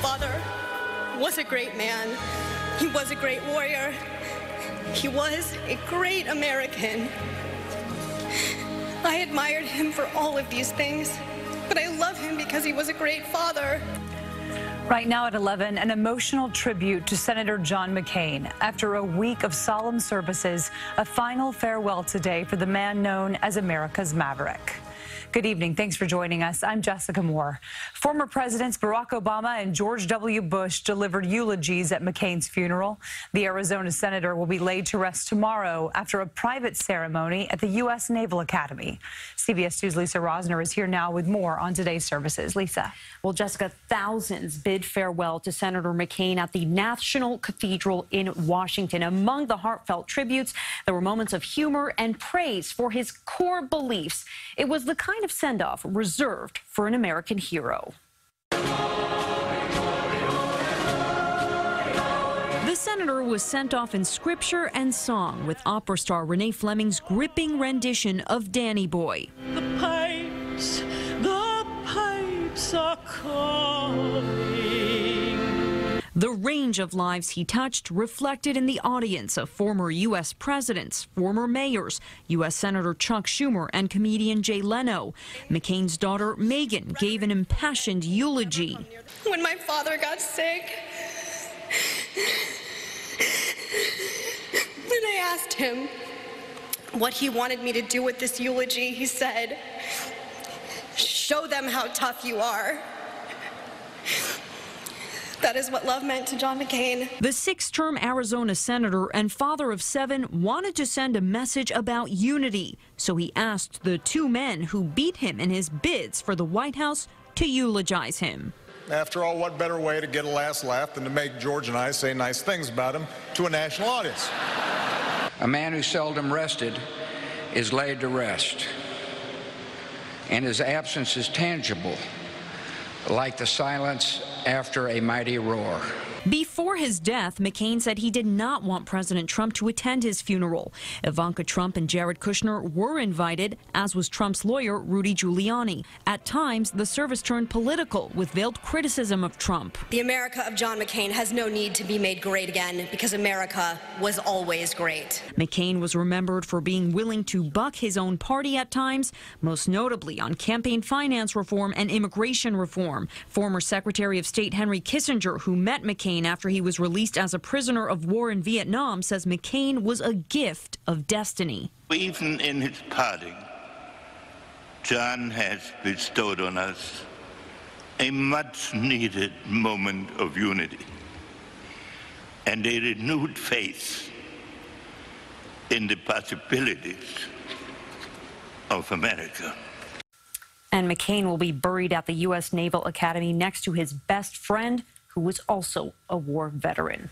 father was a great man. He was a great warrior. He was a great American. I admired him for all of these things, but I love him because he was a great father. Right now at 11, an emotional tribute to Senator John McCain. After a week of solemn services, a final farewell today for the man known as America's Maverick. Good evening. Thanks for joining us. I'm Jessica Moore. Former Presidents Barack Obama and George W. Bush delivered eulogies at McCain's funeral. The Arizona senator will be laid to rest tomorrow after a private ceremony at the U.S. Naval Academy. CBS 2's Lisa Rozner is here now with more on today's services. Lisa. Well, Jessica, thousands bid farewell to Senator McCain at the National Cathedral in Washington. Among the heartfelt tributes, there were moments of humor and praise for his core beliefs. It was the kind of send-off reserved for an American hero. The senator was sent off in scripture and song with opera star Renee Fleming's gripping rendition of Danny Boy. The pipes are calling. The range of lives he touched reflected in the audience of former U.S. presidents, former mayors, U.S. Senator Chuck Schumer and comedian Jay Leno. McCain's daughter, Megan, gave an impassioned eulogy. When my father got sick, and I asked him what he wanted me to do with this eulogy, he said, "Show them how tough you are." That is what love meant to John McCain. The six-term Arizona senator and father of 7 wanted to send a message about unity, so he asked the 2 men who beat him in his bids for the White House to eulogize him. After all, what better way to get a last laugh than to make George and I say nice things about him to a national audience? A man who seldom rested is laid to rest, and his absence is tangible, like the silence after a mighty roar. Before his death, McCain said he did not want President Trump to attend his funeral. Ivanka Trump and Jared Kushner were invited, as was Trump's lawyer, Rudy Giuliani. At times, the service turned political with veiled criticism of Trump. The America of John McCain has no need to be made great again because America was always great. McCain was remembered for being willing to buck his own party at times, most notably on campaign finance reform and immigration reform. Former Secretary of State Henry Kissinger, who met McCain after he was released as a prisoner of war in Vietnam, says McCain was a gift of destiny. Even in his parting, John has bestowed on us a much-needed moment of unity and a renewed faith in the possibilities of America. And McCain will be buried at the U.S. Naval Academy next to his best friend, who was also a war veteran.